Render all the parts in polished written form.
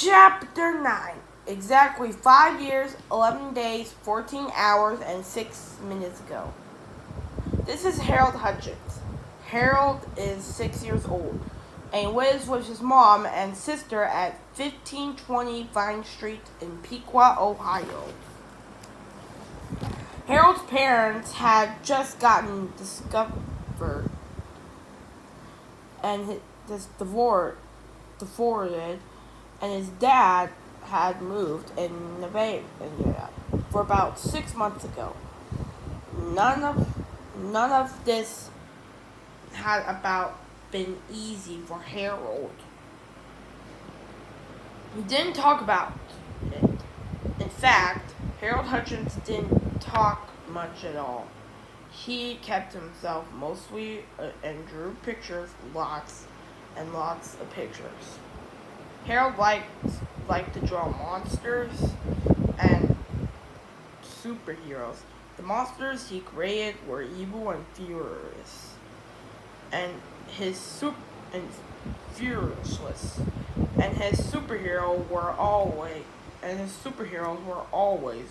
Chapter 9. Exactly 5 years, 11 days, 14 hours, and 6 minutes ago. This is Harold Hutchins. Harold is 6 years old and lives with his mom and sister at 1520 Vine Street in Pequot, Ohio. Harold's parents had just gotten discovered and divorced, and his dad had moved in Nevada for about 6 months ago. None of this had about been easy for Harold. He didn't talk about it. In fact, Harold Hutchins didn't talk much at all. He kept himself mostly and drew pictures, lots and lots of pictures. Harold liked to draw monsters and superheroes. The monsters he created were evil and furious, and his superheroes were always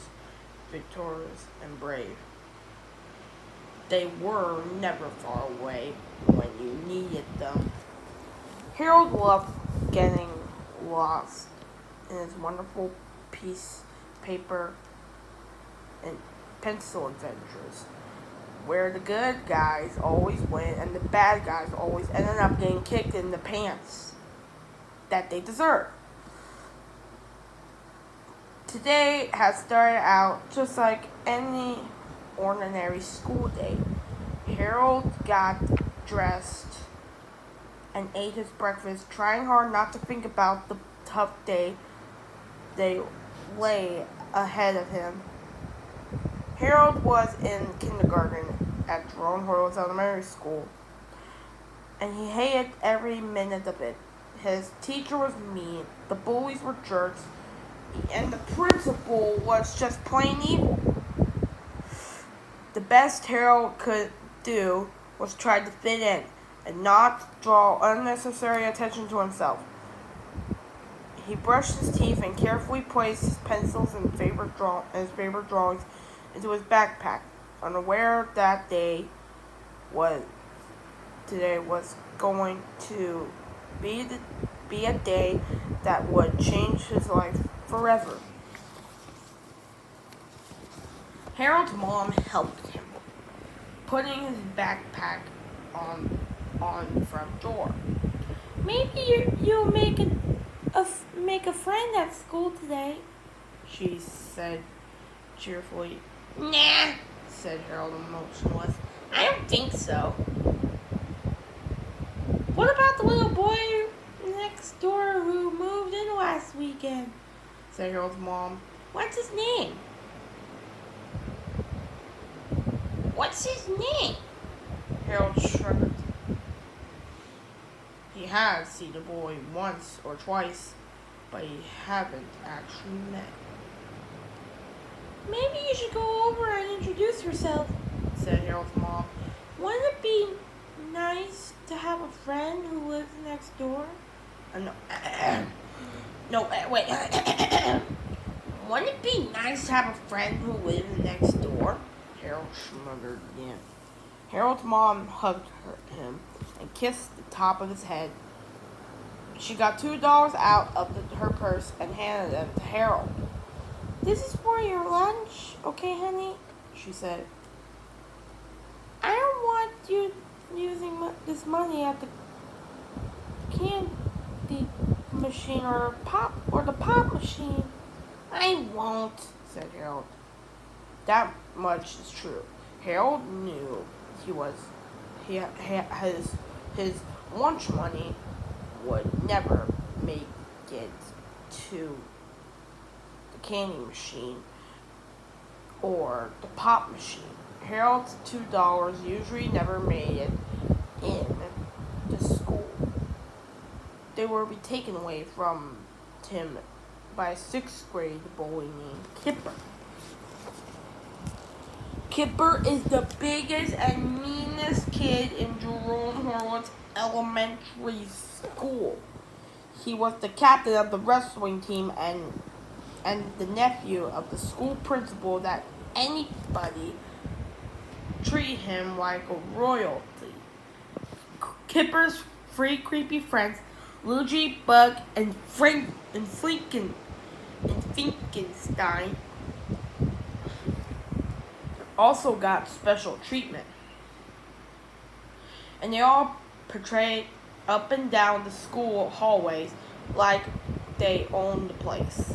victorious and brave. They were never far away when you needed them. Harold loved getting lost in his wonderful piece paper and pencil adventures, where the good guys always win and the bad guys always ended up getting kicked in the pants that they deserve. Today has started out just like any ordinary school day. Harold got dressed and ate his breakfast, trying hard not to think about the tough day they lay ahead of him. Harold was in kindergarten at Ch.9 Elementary School, and he hated every minute of it. His teacher was mean, the bullies were jerks, and the principal was just plain evil. The best Harold could do was try to fit in and not draw unnecessary attention to himself. He brushed his teeth and carefully placed his pencils and his favorite drawings into his backpack, unaware that today was going to be a day that would change his life forever. Harold's mom helped him, putting his backpack on the front door. Maybe you'll make a friend at school today, she said cheerfully. Nah, said Harold, emotionless. I don't think so. What about the little boy next door who moved in last weekend? Said Harold's mom. What's his name? What's his name? Harold shrugged. He has seen the boy once or twice, but he haven't actually met. Maybe you should go over and introduce yourself, said Harold's mom. Wouldn't it be nice to have a friend who lives next door? Wait. Wouldn't it be nice to have a friend who lives next door? Harold shuddered again. Harold's mom hugged him and kissed the top of his head. She got $2 out of her purse and handed them to Harold. This is for your lunch, okay, honey? She said. I don't want you using this money at the candy machine or the pop machine. I won't, said Harold. That much is true. Harold knew his lunch money would never make it to the candy machine or the pop machine. Harold's $2 usually never made it in the school. They would be taken away from him by a 6th grade bully named Kipper. Kipper is the biggest and meanest kid in Ch.9 Elementary School. He was the captain of the wrestling team and the nephew of the school principal that anybody treat him like a royalty. Kipper's three creepy friends, Luigi, Bug, and Finkenstein, also got special treatment. And they all portrayed up and down the school hallways like they owned the place.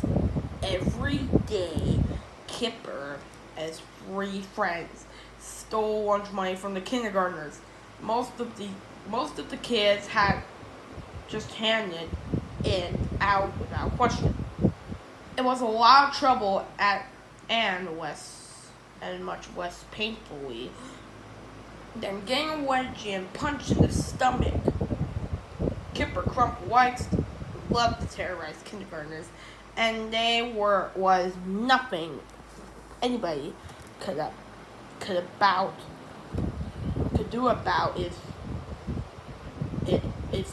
Every day, Kipper and his three friends stole lunch money from the kindergartners. Most of the kids had just handed it out without question. It was a lot of trouble and much less painfully than getting a wedgie and punch in the stomach. Kipper Crump loved to terrorize kindergartners, and was nothing anybody could do about if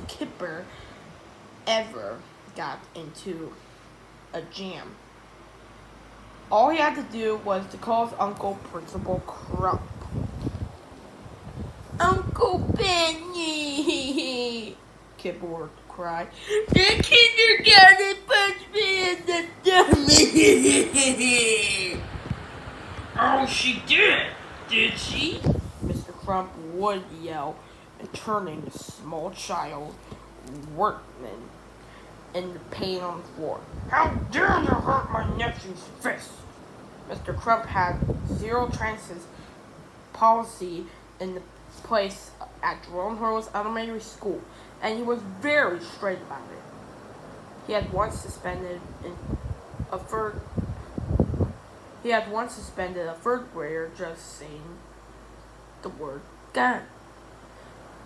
Kipper ever got into a jam. All he had to do was to call his uncle, Principal Crump. Uncle Benny! Kipper would cry. The kindergarten punched me in the stomach! Oh, she did she? Mr. Crump would yell, and turning the small child workman in the pain on the floor. How dare you hurt my nephew's fist? Mr. Crump had zero tolerance policy in the place at Jerome Hurl's elementary school, and he was very straight about it. He had once suspended a third grader just saying the word gun.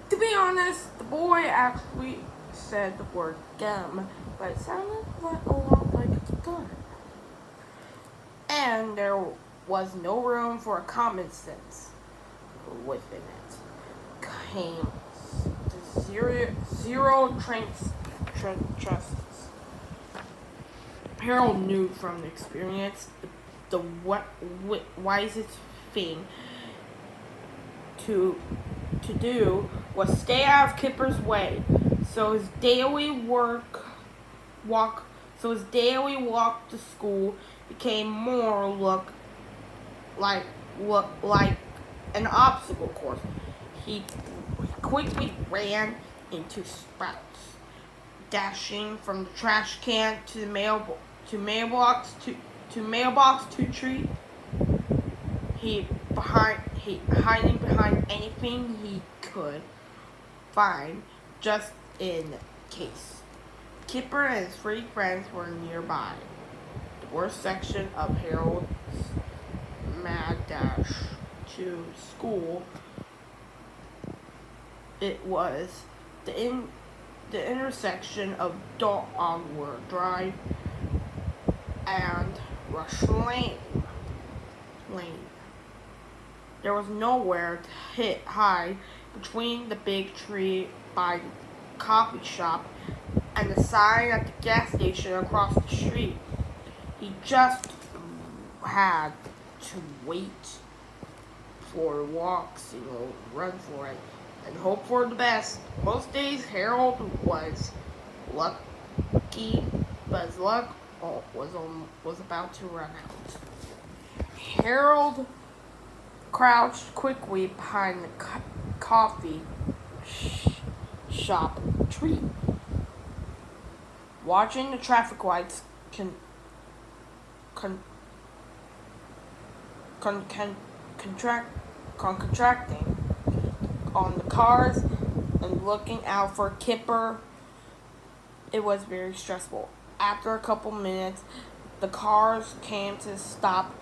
To be honest, the boy actually said the word gum, but it sounded a lot like a gun. And there was no room for common sense within it. Came zero trusts. Harold knew from experience the wisest thing to do was stay out of Kipper's way. So his daily walk to school became more look like an obstacle course. He quickly ran into Sprouts, dashing from the trash can to the mailbox to tree. Hiding behind anything he could find, just in case. Kipper and his three friends were nearby. The worst section of Harold's mad dash to school. It was the intersection of Dogwood Drive and Rush Lane. There was nowhere to hide between the big tree by the coffee shop and the sign at the gas station across the street. He just had to wait for walks, run for it, and hope for the best. Most days Harold was lucky, but his luck was about to run out. Harold crouched quickly behind the coffee shop tree, watching the traffic lights contracting on the cars and looking out for Kipper. It was very stressful. After a couple minutes, the cars came to a stop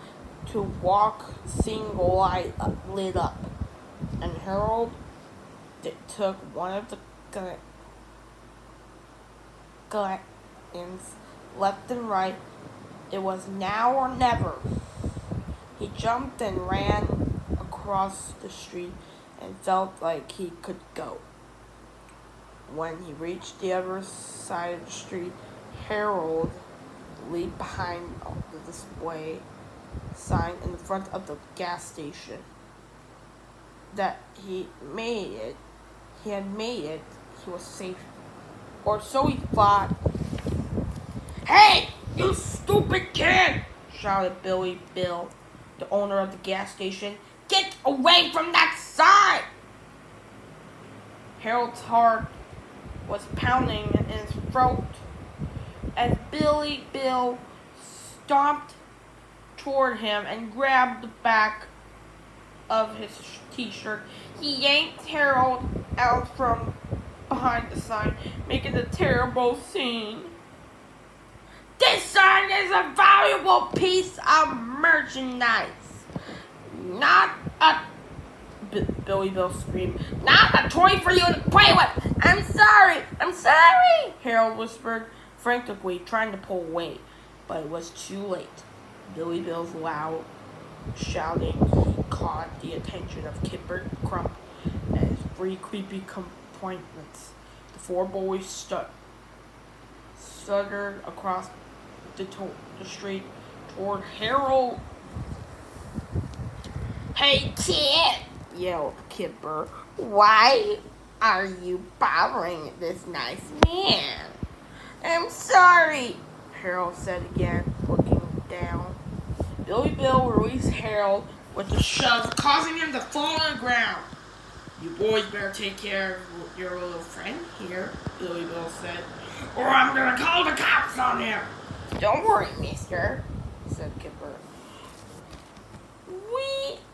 to walk single light lit up, and Harold took one of the guns left and right. It was now or never. He jumped and ran across the street and felt like he could go. When he reached the other side of the street, Harold leaped behind the display sign in front of the gas station. That he had made it, he was safe. Or so he thought. "Hey, you stupid kid!" shouted Billy Bill, the owner of the gas station. "Get away from that sign!" Harold's heart was pounding in his throat as Billy Bill stomped toward him and grabbed the back of his t-shirt. He yanked Harold out from behind the sign, making a terrible scene. "This sign is a valuable piece of merchandise. Not a..." Billy Bill screamed. "Not a toy for you to play with! I'm sorry! I'm sorry!" Harold whispered frantically, trying to pull away. But it was too late. Billy Bill's loud shouting caught the attention of Kipper Crump and his three creepy appointments. The four boys stuttered across the street toward Harold. "Hey, kid!" yelled Kipper. "Why are you bothering this nice man?" "I'm sorry," Harold said again, looking down. Billy Bill released Harold with a shove, causing him to fall on the ground. "You boys better take care of your little friend here," Billy Bill said, "or I'm gonna call the cops on him." "Don't worry, mister," said Kipper.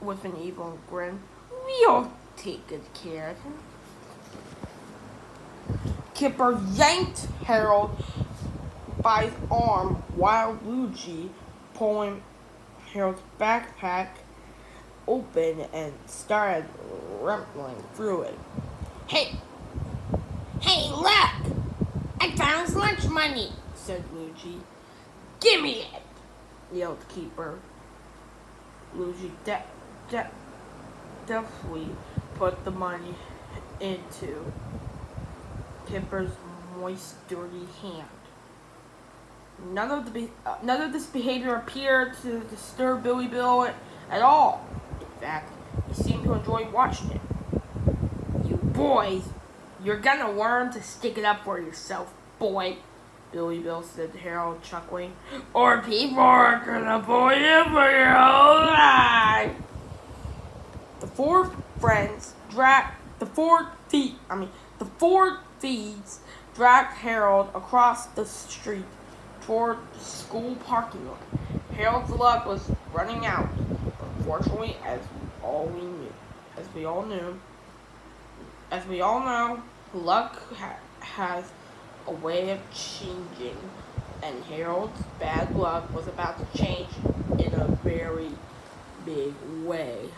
With an evil grin, "we'll take good care of him." Kipper yanked Harold by his arm while Luigi, pulling Harold's backpack open and started rumpling through it. Hey, look! I found his lunch money," said Luigi. "Give me it!" yelled Kipper. Luigi deftly put the money into Kipper's moist, dirty hand. None of this behavior appeared to disturb Billy Bill at all. In fact, he seemed to enjoy watching it. "You boys, you're gonna learn to stick it up for yourself, boy," Billy Bill said to Harold, chuckling, "or people are gonna bully you for your whole life." The four thieves dragged Harold across the street toward the school parking lot. Harold's luck was running out, but fortunately, as we all know, luck has a way of changing, and Harold's bad luck was about to change in a very big way.